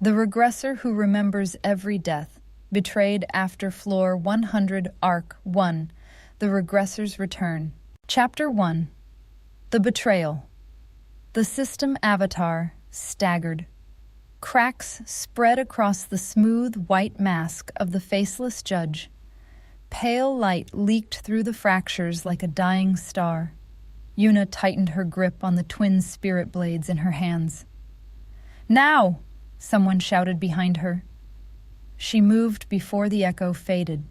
The Regressor who remembers every death, betrayed after floor 100 Arc 1, the Regressors return. Chapter 1. The Betrayal. The system avatar staggered. Cracks spread across the smooth white mask of the faceless judge. Pale light leaked through the fractures like a dying star. Yuna tightened her grip on the twin spirit blades in her hands. "Now!" someone shouted behind her. She moved before the echo faded.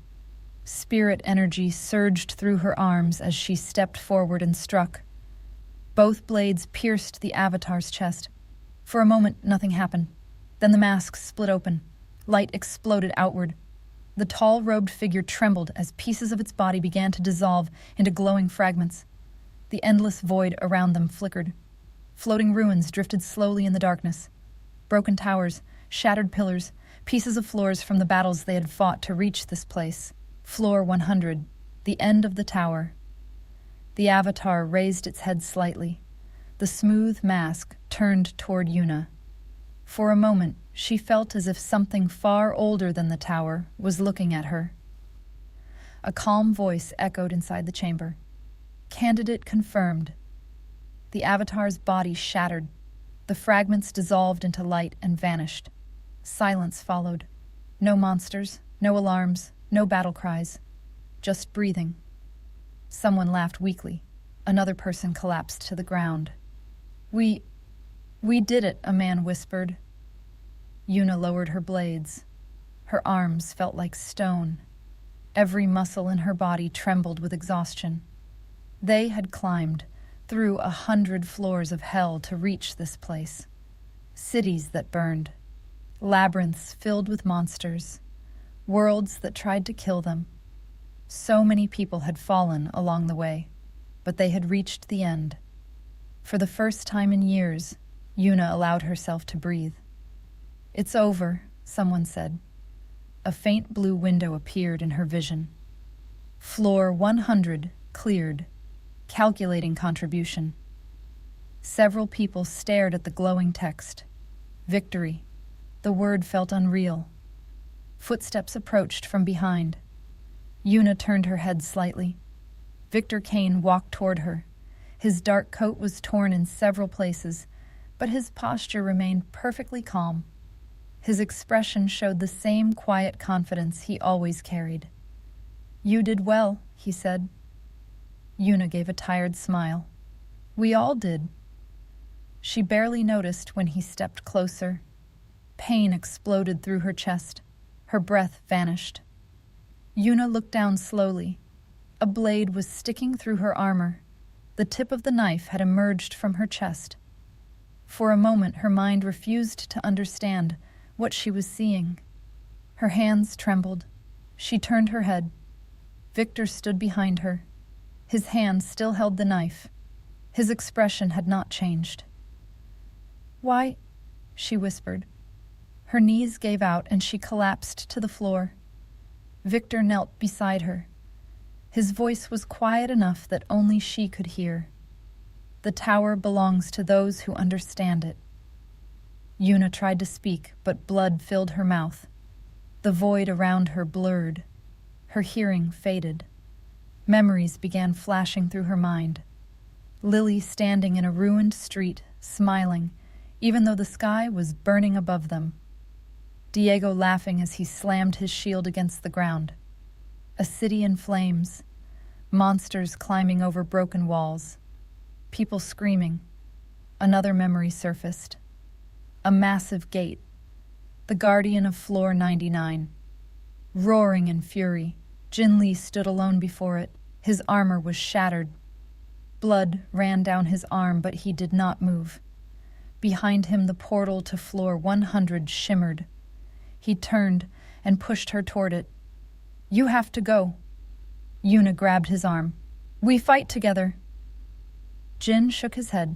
Spirit energy surged through her arms as she stepped forward and struck. Both blades pierced the avatar's chest. For a moment, nothing happened. Then the mask split open. Light exploded outward. The tall, robed figure trembled as pieces of its body began to dissolve into glowing fragments. The endless void around them flickered. Floating ruins drifted slowly in the darkness. Broken towers, shattered pillars, pieces of floors from the battles they had fought to reach this place. Floor 100, the end of the tower. The avatar raised its head slightly. The smooth mask turned toward Yuna. For a moment, she felt as if something far older than the tower was looking at her. A calm voice echoed inside the chamber. "Candidate confirmed." The avatar's body shattered. The fragments dissolved into light and vanished. Silence followed. No monsters, no alarms, no battle cries. Just breathing. Someone laughed weakly. Another person collapsed to the ground. We did it," a man whispered. Yuna lowered her blades. Her arms felt like stone. Every muscle in her body trembled with exhaustion. They had climbed through 100 floors of hell to reach this place. Cities that burned. Labyrinths filled with monsters. Worlds that tried to kill them. So many people had fallen along the way, but they had reached the end. For the first time in years, Yuna allowed herself to breathe. "It's over," someone said. A faint blue window appeared in her vision. Floor 100 cleared, calculating contribution. Several people stared at the glowing text. Victory. The word felt unreal. Footsteps approached from behind. Yuna turned her head slightly. Victor Kane walked toward her. His dark coat was torn in several places, but his posture remained perfectly calm. His expression showed the same quiet confidence he always carried. "You did well," he said. Yuna gave a tired smile. "We all did." She barely noticed when he stepped closer. Pain exploded through her chest. Her breath vanished. Yuna looked down slowly. A blade was sticking through her armor. The tip of the knife had emerged from her chest. For a moment, her mind refused to understand what she was seeing. Her hands trembled. She turned her head. Victor stood behind her. His hand still held the knife. His expression had not changed. "Why?" she whispered. Her knees gave out and she collapsed to the floor. Victor knelt beside her. His voice was quiet enough that only she could hear. "The tower belongs to those who understand it." Yuna tried to speak, but blood filled her mouth. The void around her blurred. Her hearing faded. Memories began flashing through her mind. Lily standing in a ruined street, smiling, even though the sky was burning above them. Diego laughing as he slammed his shield against the ground. A city in flames. Monsters climbing over broken walls. People screaming. Another memory surfaced. A massive gate. The guardian of floor 99. Roaring in fury, Jin Lee stood alone before it. His armor was shattered. Blood ran down his arm, but he did not move. Behind him, the portal to floor 100 shimmered. He turned and pushed her toward it. "You have to go." Yuna grabbed his arm. "We fight together." Jin shook his head.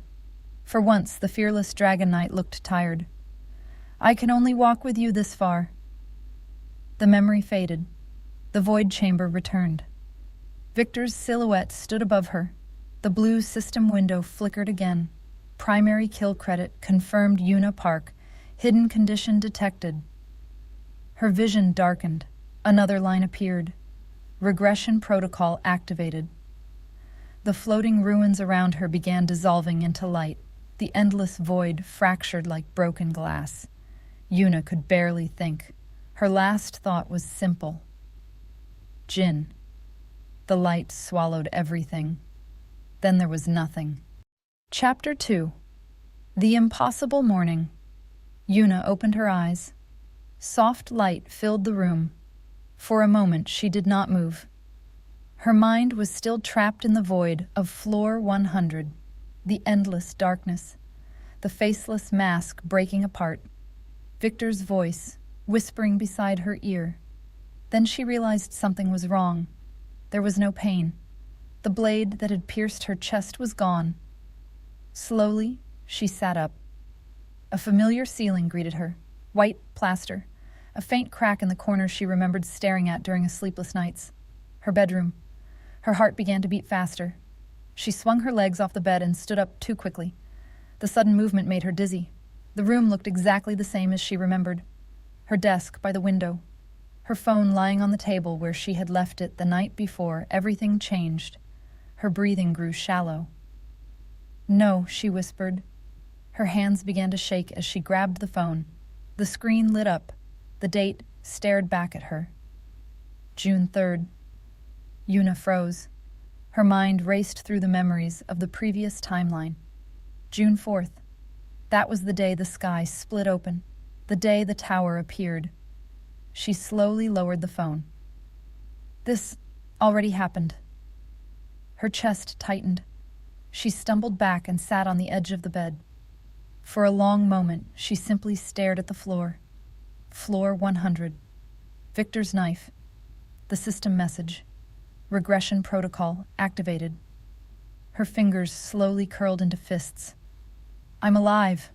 For once, the fearless Dragon Knight looked tired. "I can only walk with you this far." The memory faded. The void chamber returned. Victor's silhouette stood above her. The blue system window flickered again. Primary kill credit confirmed Yuna Park, Hidden condition detected. Her vision darkened. Another line appeared. Regression protocol activated. The floating ruins around her began dissolving into light. The endless void fractured like broken glass. Yuna could barely think. Her last thought was simple. Jinn. The light swallowed everything. Then there was nothing. Chapter 2. The Impossible Morning. Yuna opened her eyes. Soft light filled the room. For a moment she did not move. Her mind was still trapped in the void of floor 100, the endless darkness, the faceless mask breaking apart, Victor's voice whispering beside her ear. Then she realized something was wrong. There was no pain. The blade that had pierced her chest was gone. Slowly, she sat up. A familiar ceiling greeted her, white plaster, a faint crack in the corner she remembered staring at during a sleepless nights. Her bedroom. Her heart began to beat faster. She swung her legs off the bed and stood up too quickly. The sudden movement made her dizzy. The room looked exactly the same as she remembered. Her desk by the window. Her phone lying on the table where she had left it the night before. Everything changed. Her breathing grew shallow. "No," she whispered. Her hands began to shake as she grabbed the phone. The screen lit up. The date stared back at her. June 3rd. Yuna froze. Her mind raced through the memories of the previous timeline. June 4th. That was the day the sky split open, the day the tower appeared. She slowly lowered the phone. This already happened. Her chest tightened. She stumbled back and sat on the edge of the bed. For a long moment, she simply stared at the floor. Floor 100. Victor's knife. The system message. Regression protocol activated. Her fingers slowly curled into fists. "I'm alive."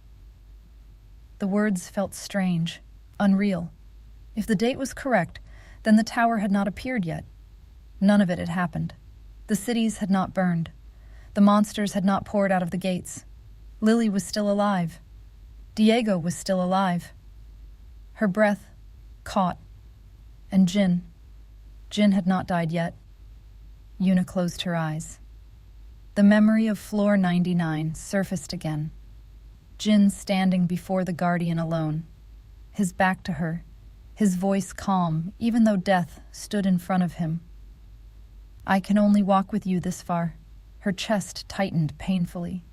The words felt strange, unreal. If the date was correct, then the tower had not appeared yet. None of it had happened. The cities had not burned. The monsters had not poured out of the gates. Lily was still alive. Diego was still alive. Her breath caught. And Jinn. Jinn had not died yet. Yuna closed her eyes. The memory of floor 99 surfaced again. Jinn standing before the guardian alone, his back to her, his voice calm, even though death stood in front of him. "I can only walk with you this far." Her chest tightened painfully.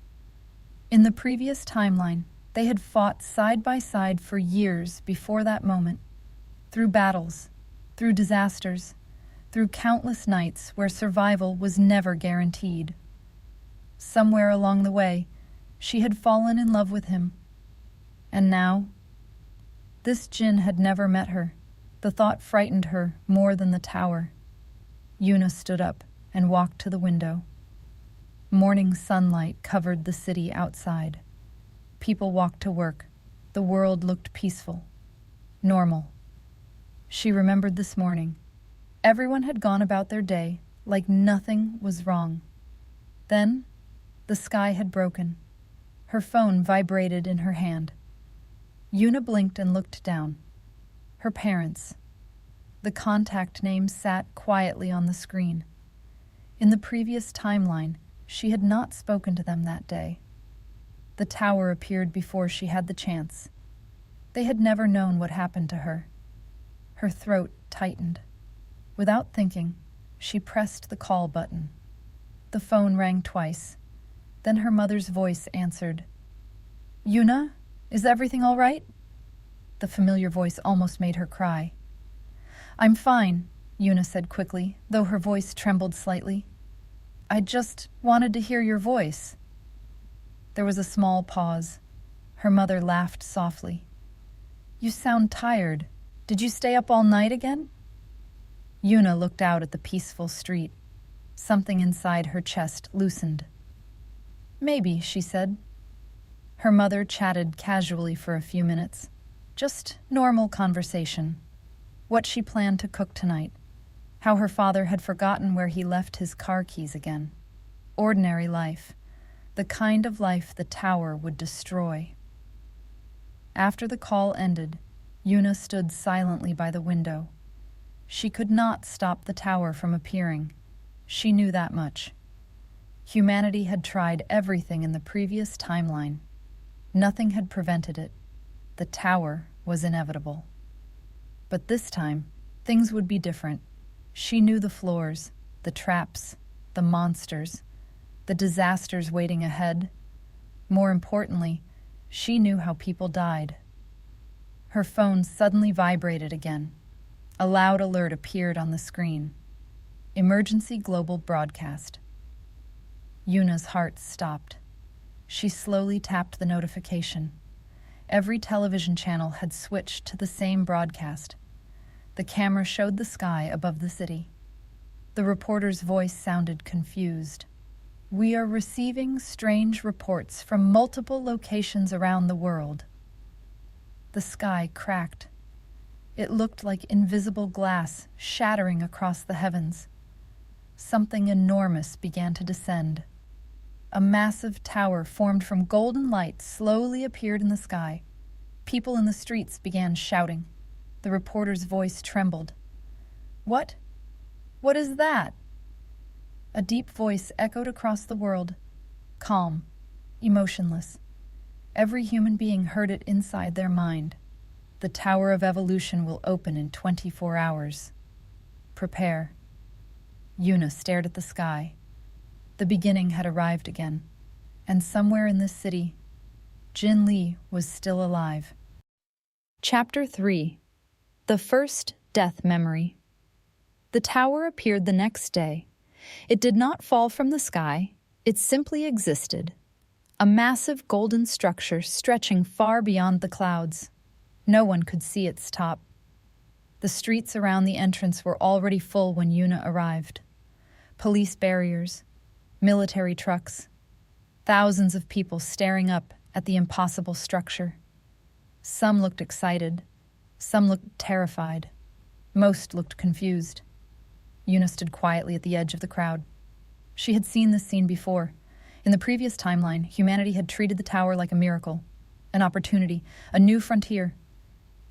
In the previous timeline, they had fought side by side for years before that moment, through battles, through disasters, through countless nights where survival was never guaranteed. Somewhere along the way, she had fallen in love with him. And now, this Jinn had never met her. The thought frightened her more than the tower. Yuna stood up and walked to the window. Morning sunlight covered the city outside. People walked to work. The world looked peaceful, normal. She remembered this morning. Everyone had gone about their day like nothing was wrong. Then, the sky had broken. Her phone vibrated in her hand. Yuna blinked and looked down. Her parents. The contact name sat quietly on the screen. In the previous timeline, she had not spoken to them that day. The tower appeared before she had the chance. They had never known what happened to her. Her throat tightened. Without thinking, she pressed the call button. The phone rang twice. Then her mother's voice answered. "Yuna, is everything all right?" The familiar voice almost made her cry. "I'm fine," Yuna said quickly, though her voice trembled slightly. "I just wanted to hear your voice." There was a small pause. Her mother laughed softly. "You sound tired. Did you stay up all night again?" Yuna looked out at the peaceful street. Something inside her chest loosened. "Maybe," she said. Her mother chatted casually for a few minutes. Just normal conversation. What she planned to cook tonight. How her father had forgotten where he left his car keys again. Ordinary life. The kind of life the tower would destroy. After the call ended, Yuna stood silently by the window. She could not stop the tower from appearing. She knew that much. Humanity had tried everything in the previous timeline. Nothing had prevented it. The tower was inevitable. But this time, things would be different. She knew the floors, the traps, the monsters, the disasters waiting ahead. More importantly, she knew how people died. Her phone suddenly vibrated again. A loud alert appeared on the screen. Emergency global broadcast. Yuna's heart stopped. She slowly tapped the notification. Every television channel had switched to the same broadcast. The camera showed the sky above the city. The reporter's voice sounded confused. "We are receiving strange reports from multiple locations around the world." The sky cracked. It looked like invisible glass shattering across the heavens. Something enormous began to descend. A massive tower formed from golden light slowly appeared in the sky. People in the streets began shouting. The reporter's voice trembled. "What? What is that?" A deep voice echoed across the world, calm, emotionless. Every human being heard it inside their mind. "The Tower of Evolution will open in 24 hours. Prepare." Yuna stared at the sky. The beginning had arrived again, and somewhere in this city, Jin Li was still alive. Chapter 3. The First Death Memory. The tower appeared the next day. It did not fall from the sky, it simply existed. A massive golden structure stretching far beyond the clouds. No one could see its top. The streets around the entrance were already full when Yuna arrived. Police barriers, military trucks, thousands of people staring up at the impossible structure. Some looked excited, some looked terrified, most looked confused. Yuna stood quietly at the edge of the crowd. She had seen this scene before. In the previous timeline, humanity had treated the tower like a miracle, an opportunity, a new frontier.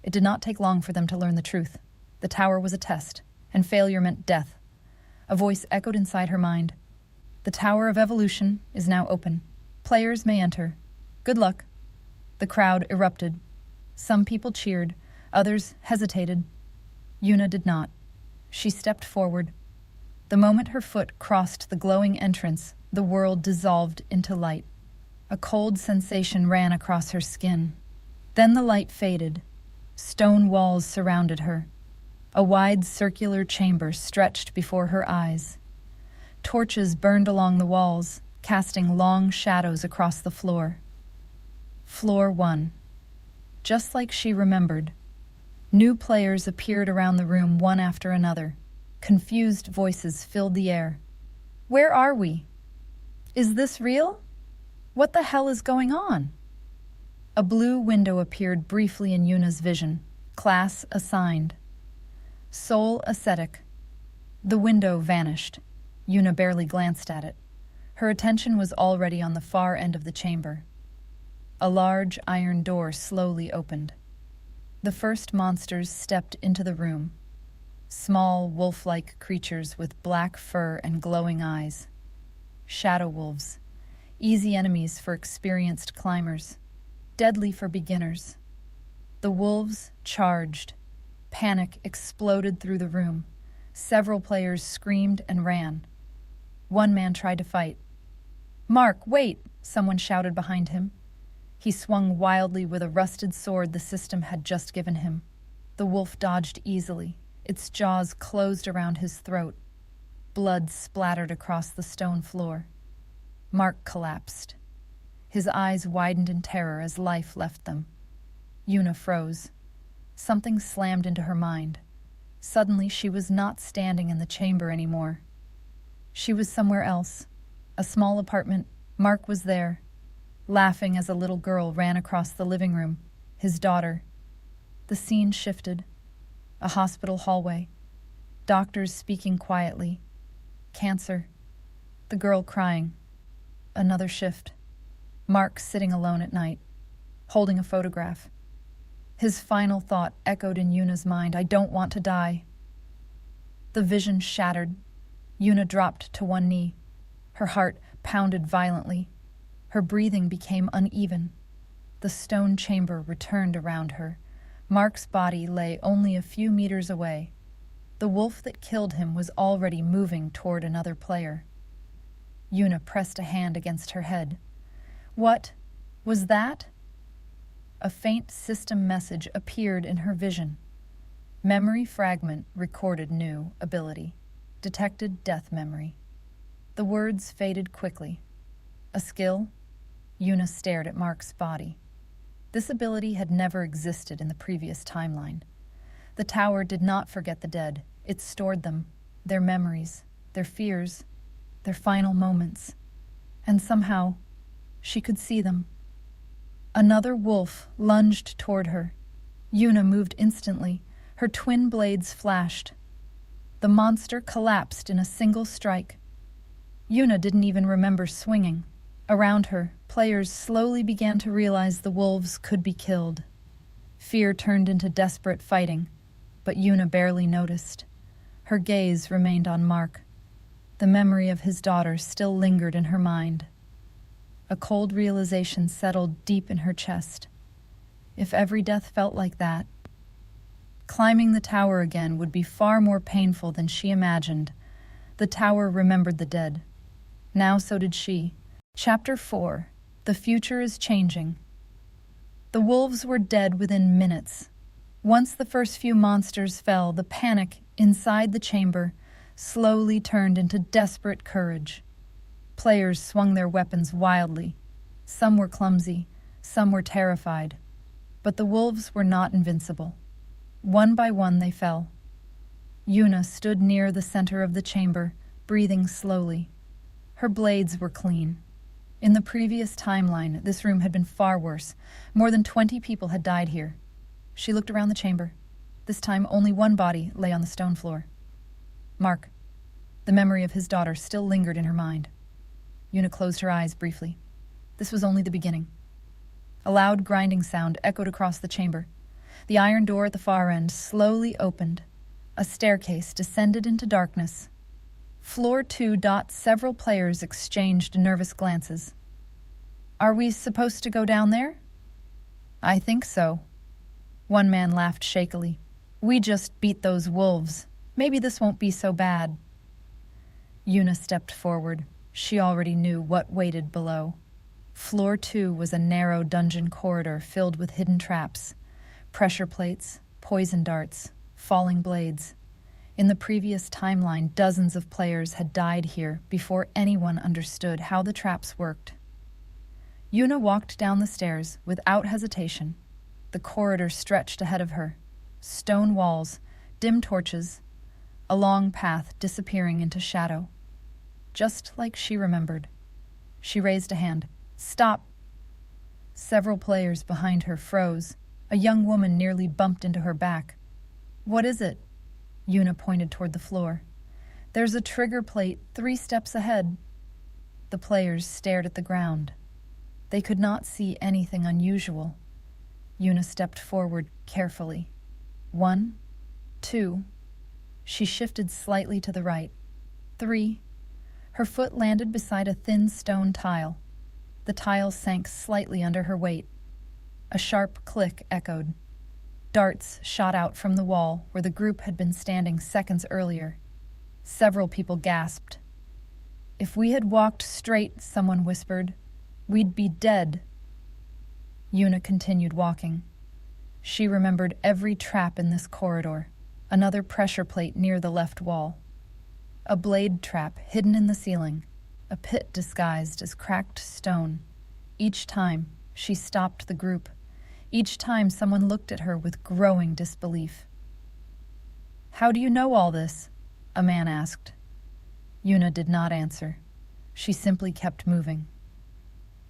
It did not take long for them to learn the truth. The tower was a test, and failure meant death. A voice echoed inside her mind. "The Tower of Evolution is now open. Players may enter. Good luck." The crowd erupted. Some people cheered, others hesitated. Yuna did not. She stepped forward. The moment her foot crossed the glowing entrance, the world dissolved into light. A cold sensation ran across her skin. Then the light faded. Stone walls surrounded her. A wide circular chamber stretched before her eyes. Torches burned along the walls, casting long shadows across the floor. Floor 1. Just like she remembered. New players appeared around the room one after another. Confused voices filled the air. "Where are we? Is this real? What the hell is going on?" A blue window appeared briefly in Yuna's vision. Class assigned. Soul ascetic. The window vanished. Yuna barely glanced at it. Her attention was already on the far end of the chamber. A large iron door slowly opened. The first monsters stepped into the room. Small, wolf-like creatures with black fur and glowing eyes. Shadow wolves. Easy enemies for experienced climbers. Deadly for beginners. The wolves charged. Panic exploded through the room. Several players screamed and ran. One man tried to fight. "Mark, wait!" someone shouted behind him. He swung wildly with a rusted sword the system had just given him. The wolf dodged easily. Its jaws closed around his throat. Blood splattered across the stone floor. Mark collapsed. His eyes widened in terror as life left them. Yuna froze. Something slammed into her mind. Suddenly, she was not standing in the chamber anymore. She was somewhere else. A small apartment. Mark was there, laughing as a little girl ran across the living room. His daughter. The scene shifted. A hospital hallway. Doctors speaking quietly. Cancer. The girl crying. Another shift. Mark sitting alone at night, holding a photograph. His final thought echoed in Yuna's mind, "I don't want to die." The vision shattered. Yuna dropped to one knee. Her heart pounded violently. Her breathing became uneven. The stone chamber returned around her. Mark's body lay only a few meters away. The wolf that killed him was already moving toward another player. Yuna pressed a hand against her head. What was that? A faint system message appeared in her vision. Memory fragment recorded new ability. Detected death memory. The words faded quickly. A skill? Yuna stared at Mark's body. This ability had never existed in the previous timeline. The tower did not forget the dead. It stored them, their memories, their fears, their final moments. And somehow, she could see them. Another wolf lunged toward her. Yuna moved instantly. Her twin blades flashed. The monster collapsed in a single strike. Yuna didn't even remember swinging. Around her, players slowly began to realize the wolves could be killed. Fear turned into desperate fighting, but Yuna barely noticed. Her gaze remained on Mark. The memory of his daughter still lingered in her mind. A cold realization settled deep in her chest. If every death felt like that, climbing the tower again would be far more painful than she imagined. The tower remembered the dead. Now so did she. Chapter 4. The future is changing. The wolves were dead within minutes. Once the first few monsters fell, the panic inside the chamber slowly turned into desperate courage. Players swung their weapons wildly. Some were clumsy, some were terrified. But the wolves were not invincible. One by one they fell. Yuna stood near the center of the chamber, breathing slowly. Her blades were clean. In the previous timeline, this room had been far worse. More than 20 people had died here. She looked around the chamber. This time, only one body lay on the stone floor. Mark. The memory of his daughter still lingered in her mind. Yuna closed her eyes briefly. This was only the beginning. A loud grinding sound echoed across the chamber. The iron door at the far end slowly opened. A staircase descended into darkness. Floor 2. Several players exchanged nervous glances. Are we supposed to go down there? I think so. One man laughed shakily. We just beat those wolves. Maybe this won't be so bad. Yuna stepped forward. She already knew what waited below. Floor 2 was a narrow dungeon corridor filled with hidden traps, pressure plates, poison darts, falling blades. In the previous timeline, dozens of players had died here before anyone understood how the traps worked. Yuna walked down the stairs without hesitation. The corridor stretched ahead of her. Stone walls, dim torches, a long path disappearing into shadow. Just like she remembered. She raised a hand. Stop! Several players behind her froze. A young woman nearly bumped into her back. What is it? Yuna pointed toward the floor. There's a trigger plate 3 steps ahead. The players stared at the ground. They could not see anything unusual. Yuna stepped forward carefully. 1, 2. She shifted slightly to the right. 3. Her foot landed beside a thin stone tile. The tile sank slightly under her weight. A sharp click echoed. Darts shot out from the wall where the group had been standing seconds earlier. Several people gasped. If we had walked straight, someone whispered, we'd be dead. Yuna continued walking. She remembered every trap in this corridor. Another pressure plate near the left wall. A blade trap hidden in the ceiling. A pit disguised as cracked stone. Each time, she stopped the group. Each time someone looked at her with growing disbelief. How do you know all this? A man asked. Yuna did not answer. She simply kept moving.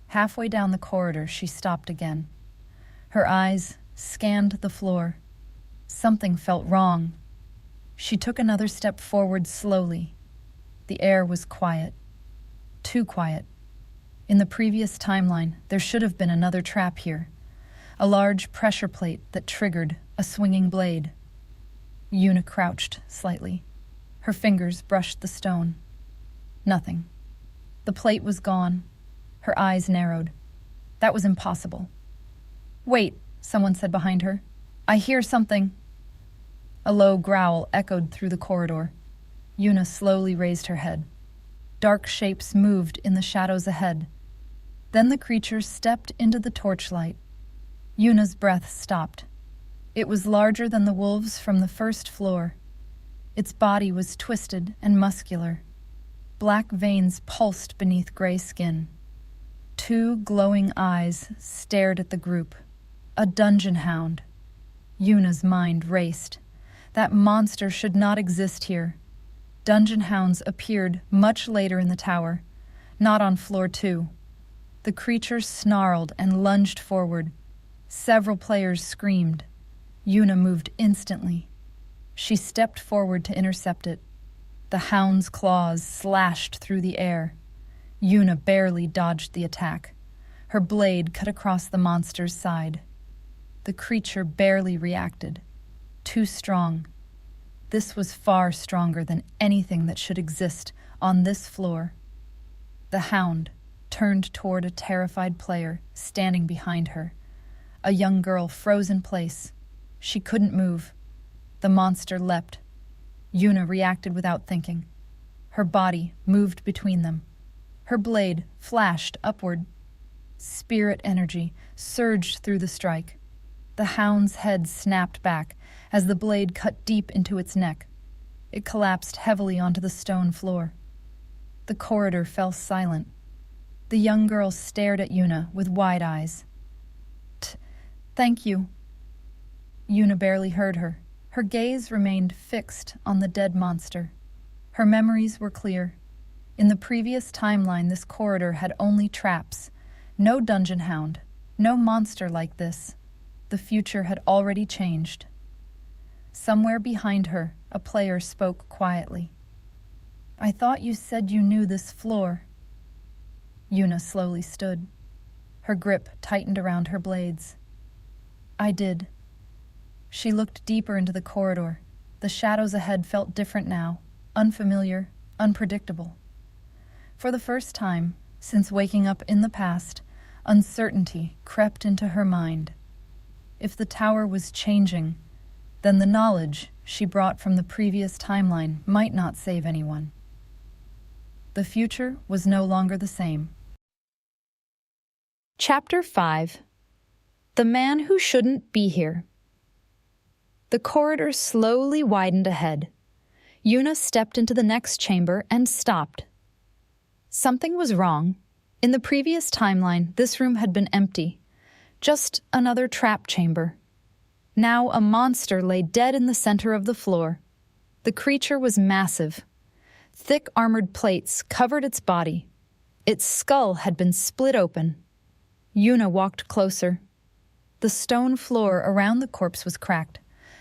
Halfway down the corridor, she stopped again. Her eyes scanned the floor. Something felt wrong. She took another step forward slowly. The air was quiet. Too quiet. In the previous timeline, there should have been another trap here. a large pressure plate that triggered a swinging blade. Yuna crouched slightly. Her fingers brushed the stone. Nothing. The plate was gone. Her eyes narrowed. That was impossible. "Wait," someone said behind her. "I hear something." A low growl echoed through the corridor. Yuna slowly raised her head. Dark shapes moved in the shadows ahead. Then the creature stepped into the torchlight. Yuna's breath stopped. It was larger than the wolves from the first floor. Its body was twisted and muscular. Black veins pulsed beneath gray skin. Two glowing eyes stared at the group. A dungeon hound. Yuna's mind raced. That monster should not exist here. Dungeon hounds appeared much later in the tower, not on floor 2. The creature snarled and lunged forward. Several players screamed. Yuna moved instantly. She stepped forward to intercept it. The hound's claws slashed through the air. Yuna barely dodged the attack. Her blade cut across the monster's side. The creature barely reacted. Too strong. This was far stronger than anything that should exist on this floor. The hound turned toward a terrified player standing behind her. A young girl froze in place. She couldn't move. The monster leapt. Yuna reacted without thinking. Her body moved between them. Her blade flashed upward. Spirit energy surged through the strike. The hound's head snapped back as the blade cut deep into its neck. It collapsed heavily onto the stone floor. The corridor fell silent. The young girl stared at Yuna with wide eyes. "Thank you." Yuna barely heard her. Her gaze remained fixed on the dead monster. Her memories were clear. In the previous timeline, this corridor had only traps. No dungeon hound. No monster like this. The future had already changed. Somewhere behind her, a player spoke quietly. "I thought you said you knew this floor." Yuna slowly stood. Her grip tightened around her blades. "I did." She looked deeper into the corridor. The shadows ahead felt different now, unfamiliar, unpredictable. For the first time, since waking up in the past, uncertainty crept into her mind. If the tower was changing, then the knowledge she brought from the previous timeline might not save anyone. The future was no longer the same. Chapter 5. The Man Who Shouldn't Be Here. The corridor slowly widened ahead. Yuna stepped into the next chamber and stopped. Something was wrong. In the previous timeline, this room had been empty. Just another trap chamber. Now a monster lay dead in the center of the floor. The creature was massive. Thick armored plates covered its body. Its skull had been split open. Yuna walked closer. The stone floor around the corpse was cracked.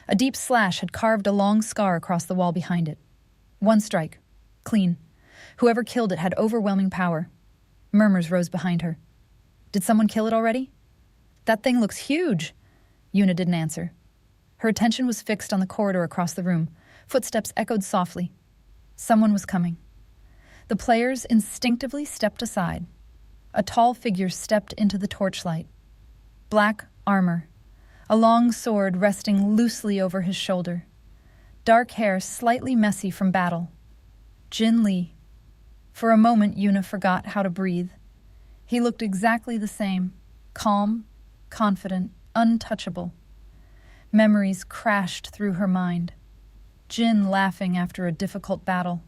A deep slash had carved a long scar across the wall behind it. One strike. Clean. Whoever killed it had overwhelming power. Murmurs rose behind her. "Did someone kill it already?" "That thing looks huge." Yuna didn't answer. Her attention was fixed on the corridor across the room. Footsteps echoed softly. Someone was coming. The players instinctively stepped aside. A tall figure stepped into the torchlight. Black armor. A long sword resting loosely over his shoulder. Dark hair slightly messy from battle. Jin Lee. For a moment, Yuna forgot how to breathe. He looked exactly the same. Calm, confident, untouchable. Memories crashed through her mind. Jin laughing after a difficult battle.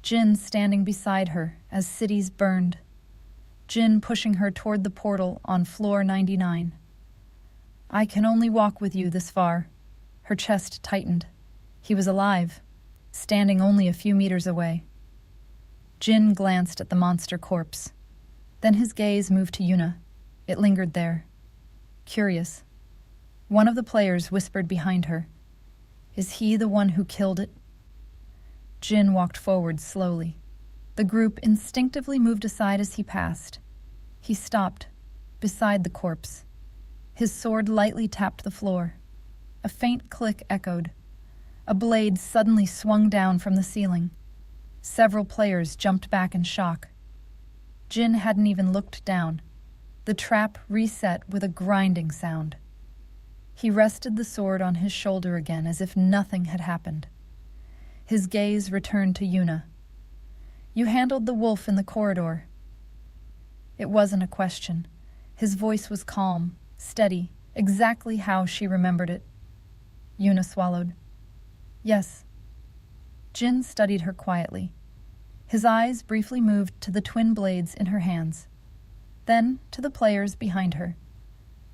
Jin standing beside her as cities burned. Jin pushing her toward the portal on floor 99. "I can only walk with you this far." Her chest tightened. He was alive, standing only a few meters away. Jin glanced at the monster corpse. Then his gaze moved to Yuna. It lingered there. Curious. One of the players whispered behind her, "Is he the one who killed it?" Jin walked forward slowly. The group instinctively moved aside as he passed. He stopped, beside the corpse. His sword lightly tapped the floor. A faint click echoed. A blade suddenly swung down from the ceiling. Several players jumped back in shock. Jin hadn't even looked down. The trap reset with a grinding sound. He rested the sword on his shoulder again as if nothing had happened. His gaze returned to Yuna. "You handled the wolf in the corridor." It wasn't a question. His voice was calm, steady, exactly how she remembered it. Yuna swallowed. "Yes." Jin studied her quietly. His eyes briefly moved to the twin blades in her hands, then to the players behind her.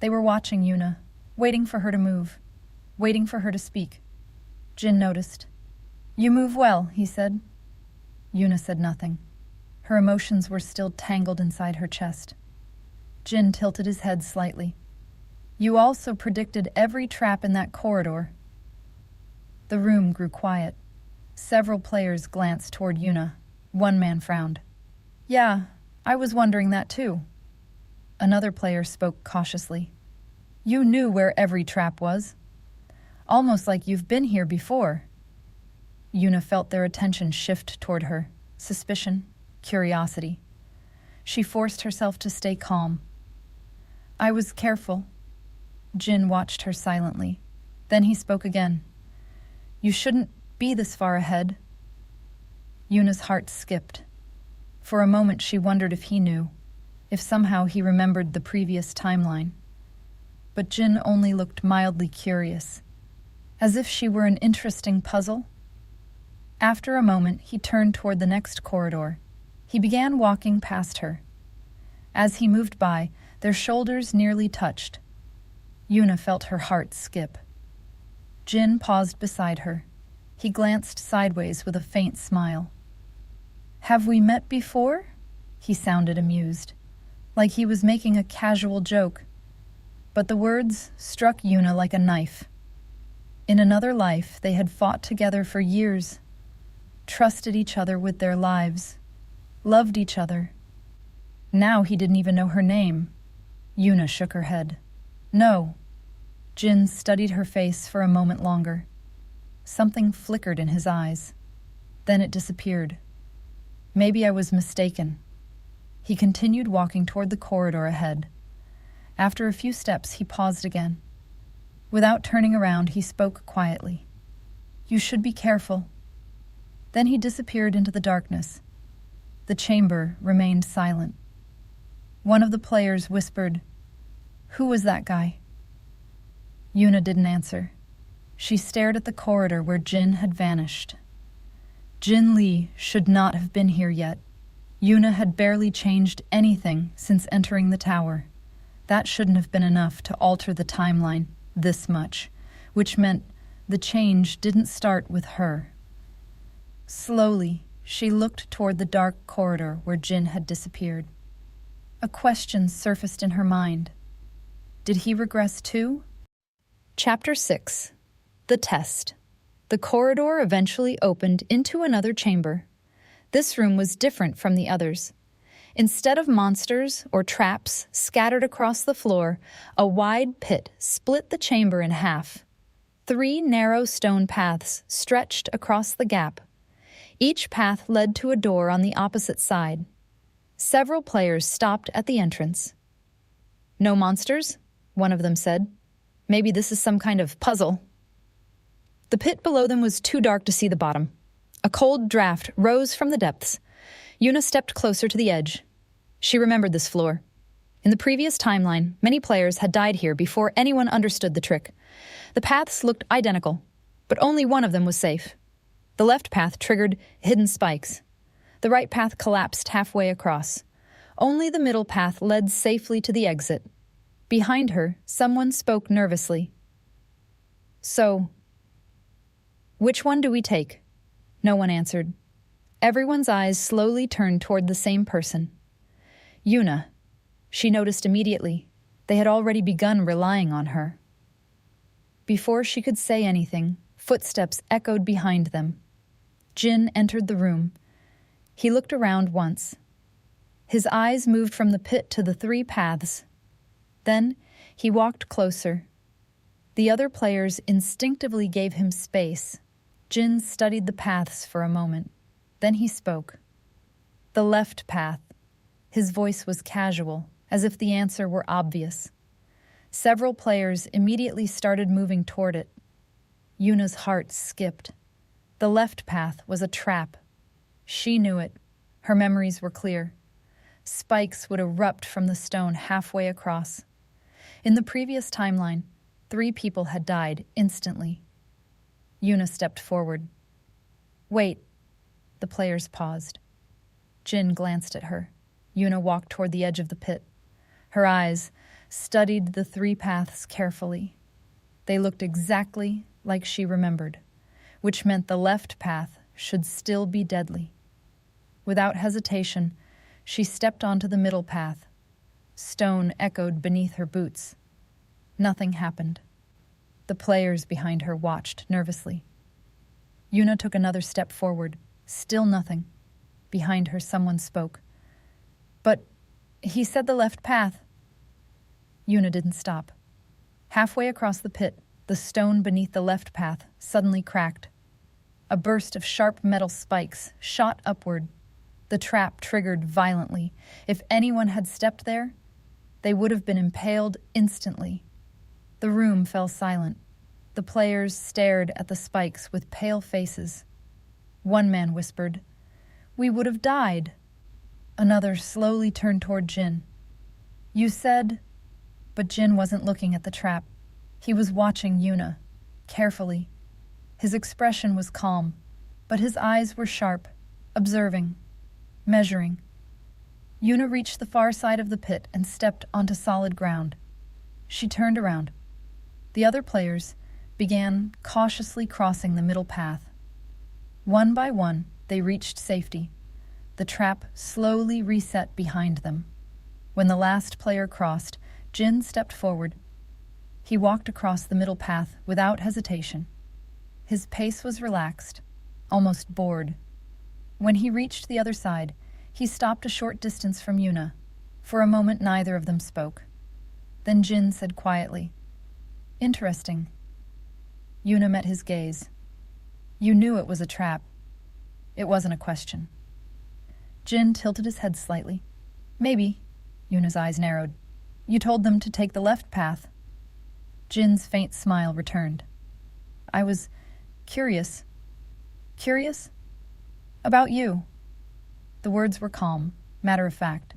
They were watching Yuna, waiting for her to move, waiting for her to speak. Jin noticed. "You move well," he said. Yuna said nothing. Her emotions were still tangled inside her chest. Jin tilted his head slightly. "You also predicted every trap in that corridor." The room grew quiet. Several players glanced toward Yuna. One man frowned. "Yeah, I was wondering that too." Another player spoke cautiously. "You knew where every trap was. Almost like you've been here before." Yuna felt their attention shift toward her. Suspicion, curiosity. She forced herself to stay calm. "I was careful." Jin watched her silently. Then he spoke again. "You shouldn't be this far ahead." Yuna's heart skipped. For a moment she wondered if he knew, if somehow he remembered the previous timeline. But Jin only looked mildly curious, as if she were an interesting puzzle. After a moment, he turned toward the next corridor. He began walking past her. As he moved by, their shoulders nearly touched. Yuna felt her heart skip. Jin paused beside her. He glanced sideways with a faint smile. "Have we met before?" He sounded amused, like he was making a casual joke. But the words struck Yuna like a knife. In another life, they had fought together for years, trusted each other with their lives, loved each other. Now he didn't even know her name. Yuna shook her head. "No." Jin studied her face for a moment longer. Something flickered in his eyes. Then it disappeared. "Maybe I was mistaken." He continued walking toward the corridor ahead. After a few steps, he paused again. Without turning around, he spoke quietly. "You should be careful." Then he disappeared into the darkness. The chamber remained silent. One of the players whispered, "Who was that guy?" Yuna didn't answer. She stared at the corridor where Jin had vanished. Jin Lee should not have been here yet. Yuna had barely changed anything since entering the tower. That shouldn't have been enough to alter the timeline this much, which meant the change didn't start with her. Slowly, she looked toward the dark corridor where Jin had disappeared. A question surfaced in her mind. Did he regress too? Chapter 6. The Test. The corridor eventually opened into another chamber. This room was different from the others. Instead of monsters or traps scattered across the floor, a wide pit split the chamber in half. 3 narrow stone paths stretched across the gap. Each path led to a door on the opposite side. Several players stopped at the entrance. "No monsters?" one of them said. "Maybe this is some kind of puzzle." The pit below them was too dark to see the bottom. A cold draft rose from the depths. Yuna stepped closer to the edge. She remembered this floor. In the previous timeline, many players had died here before anyone understood the trick. The paths looked identical, but only one of them was safe. The left path triggered hidden spikes. The right path collapsed halfway across. Only the middle path led safely to the exit. Behind her, someone spoke nervously. "So, which one do we take?" No one answered. Everyone's eyes slowly turned toward the same person. Yuna. She noticed immediately. They had already begun relying on her. Before she could say anything, footsteps echoed behind them. Jin entered the room. He looked around once. His eyes moved from the pit to the 3 paths. Then He walked closer. The other players instinctively gave him space. Jin studied the paths for a moment. Then he spoke. The left path. His voice was casual, as if the answer were obvious. Several players immediately started moving toward it. Yuna's heart skipped. The left path was a trap. She knew it. Her memories were clear. Spikes would erupt from the stone halfway across. In the previous timeline, 3 people had died instantly. Yuna stepped forward. Wait. The players paused. Jin glanced at her. Yuna walked toward the edge of the pit. Her eyes studied the 3 paths carefully. They looked exactly like she remembered, which meant the left path should still be deadly. Without hesitation, she stepped onto the middle path. Stone echoed beneath her boots. Nothing happened. The players behind her watched nervously. Yuna took another step forward. Still nothing. Behind her, someone spoke. But he said the left path. Yuna didn't stop. Halfway across the pit, the stone beneath the left path suddenly cracked. A burst of sharp metal spikes shot upward. The trap triggered violently. If anyone had stepped there, they would have been impaled instantly. The room fell silent. The players stared at the spikes with pale faces. One man whispered, "We would have died." Another slowly turned toward Jin. "You said..." But Jin wasn't looking at the trap. He was watching Yuna, carefully. His expression was calm, but his eyes were sharp, observing, measuring. Yuna reached the far side of the pit and stepped onto solid ground. She turned around. The other players began cautiously crossing the middle path. One by one, they reached safety. The trap slowly reset behind them. When the last player crossed, Jin stepped forward. He walked across the middle path without hesitation. His pace was relaxed, almost bored. When he reached the other side, he stopped a short distance from Yuna. For a moment, neither of them spoke. Then Jin said quietly, "Interesting." Yuna met his gaze. "You knew it was a trap." It wasn't a question. Jin tilted his head slightly. "Maybe." Yuna's eyes narrowed. "You told them to take the left path." Jin's faint smile returned. "I was curious." "Curious?" "About you." The words were calm, matter-of-fact.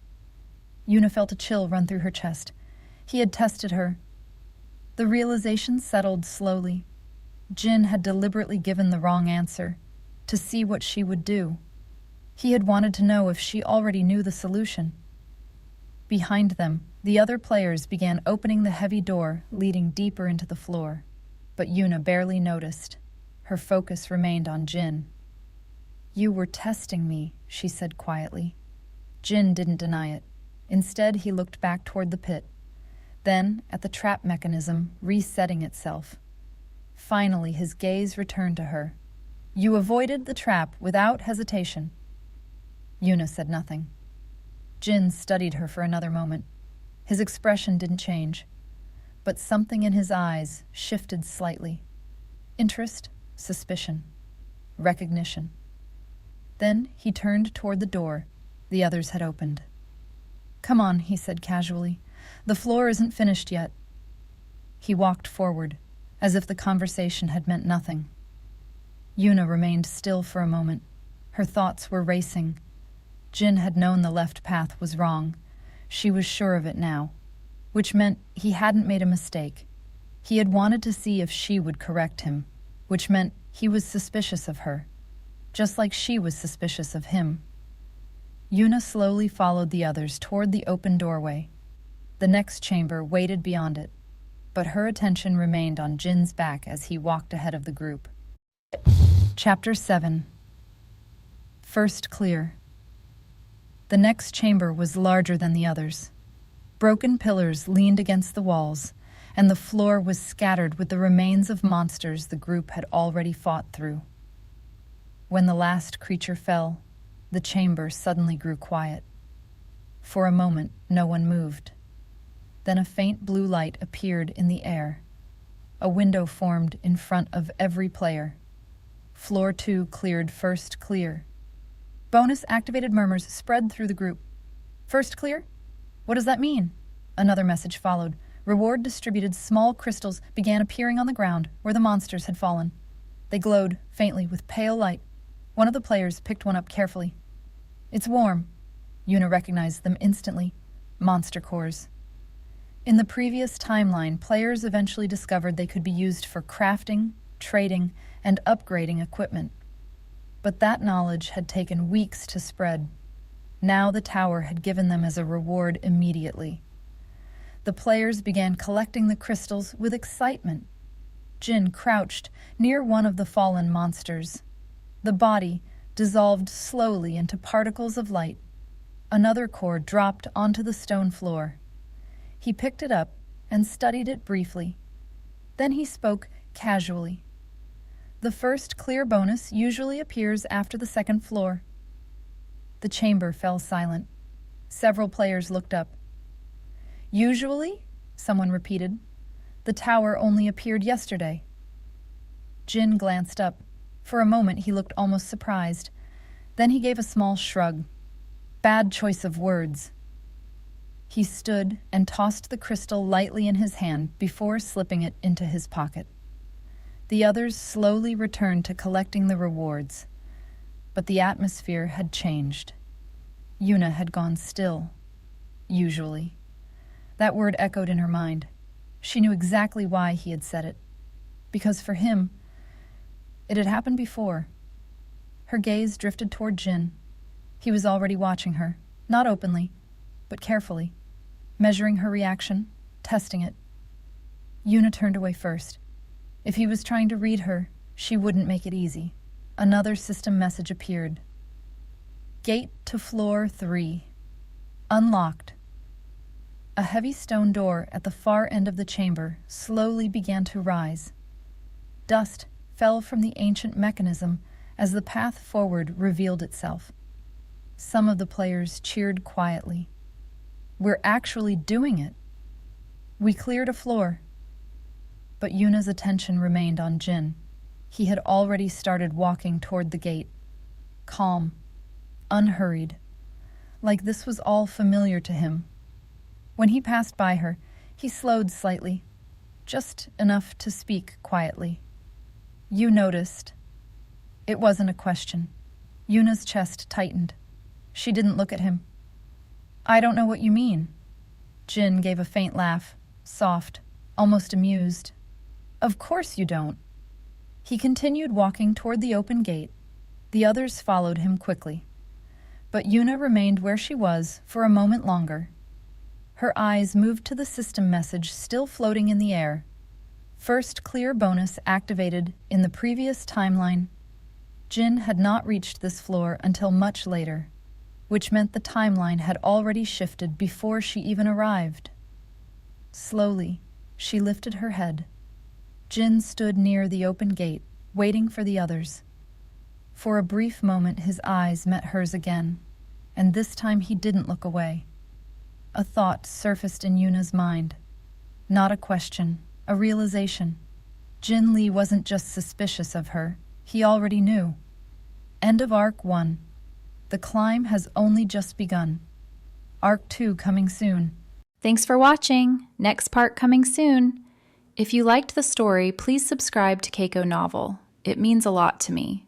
Yuna felt a chill run through her chest. He had tested her. The realization settled slowly. Jin had deliberately given the wrong answer, to see what she would do. He had wanted to know if she already knew the solution. Behind them, the other players began opening the heavy door leading deeper into the floor. But Yuna barely noticed. Her focus remained on Jin. "You were testing me," she said quietly. Jin didn't deny it. Instead, he looked back toward the pit, then at the trap mechanism resetting itself. Finally, his gaze returned to her. "You avoided the trap without hesitation." Yuna said nothing. Jin studied her for another moment. His expression didn't change, but something in his eyes shifted slightly. Interest, suspicion, recognition. Then he turned toward the door the others had opened. "Come on," he said casually. "The floor isn't finished yet." He walked forward, as if the conversation had meant nothing. Yuna remained still for a moment. Her thoughts were racing. Jin had known the left path was wrong. She was sure of it now, which meant he hadn't made a mistake. He had wanted to see if she would correct him, which meant he was suspicious of her, just like she was suspicious of him. Yuna slowly followed the others toward the open doorway. The next chamber waited beyond it, but her attention remained on Jin's back as he walked ahead of the group. Chapter 7. First Clear. The next chamber was larger than the others. Broken pillars leaned against the walls, and the floor was scattered with the remains of monsters the group had already fought through. When the last creature fell, the chamber suddenly grew quiet. For a moment, no one moved. Then a faint blue light appeared in the air. A window formed in front of every player. Floor 2 cleared first clear. Bonus-activated murmurs spread through the group. First clear? What does that mean? Another message followed. Reward-distributed small crystals began appearing on the ground where the monsters had fallen. They glowed faintly with pale light. One of the players picked one up carefully. It's warm. Yuna recognized them instantly. Monster cores. In the previous timeline, players eventually discovered they could be used for crafting, trading, and upgrading equipment. But that knowledge had taken weeks to spread. Now the tower had given them as a reward immediately. The players began collecting the crystals with excitement. Jin crouched near one of the fallen monsters. The body dissolved slowly into particles of light. Another core dropped onto the stone floor. He picked it up and studied it briefly. Then he spoke casually. The first clear bonus usually appears after the second floor. The chamber fell silent. Several players looked up. Usually? Someone repeated. The tower only appeared yesterday. Jin glanced up. For a moment he looked almost surprised. Then he gave a small shrug. Bad choice of words. He stood and tossed the crystal lightly in his hand before slipping it into his pocket. The others slowly returned to collecting the rewards. But the atmosphere had changed. Yuna had gone still. Usually. That word echoed in her mind. She knew exactly why he had said it. Because for him, it had happened before. Her gaze drifted toward Jin. He was already watching her, not openly, but carefully, measuring her reaction, testing it. Yuna turned away first. If he was trying to read her, she wouldn't make it easy. Another system message appeared. Gate to floor 3. Unlocked. A heavy stone door at the far end of the chamber slowly began to rise. Dust fell from the ancient mechanism as the path forward revealed itself. Some of the players cheered quietly. We're actually doing it. We cleared a floor. But Yuna's attention remained on Jin. He had already started walking toward the gate. Calm, unhurried, like this was all familiar to him. When he passed by her, he slowed slightly, just enough to speak quietly. You noticed. It wasn't a question. Yuna's chest tightened. She didn't look at him. I don't know what you mean. Jin gave a faint laugh, soft, almost amused. Of course you don't. He continued walking toward the open gate. The others followed him quickly. But Yuna remained where she was for a moment longer. Her eyes moved to the system message still floating in the air. First clear bonus activated in the previous timeline. Jin had not reached this floor until much later, which meant the timeline had already shifted before she even arrived. Slowly, she lifted her head. Jin stood near the open gate, waiting for the others. For a brief moment his eyes met hers again, and this time he didn't look away. A thought surfaced in Yuna's mind. Not a question, a realization. Jin Lee wasn't just suspicious of her, he already knew. End of Arc 1. The climb has only just begun. Arc 2 coming soon. Thanks for watching. Next part coming soon. If you liked the story, please subscribe to Keiko Novel. It means a lot to me.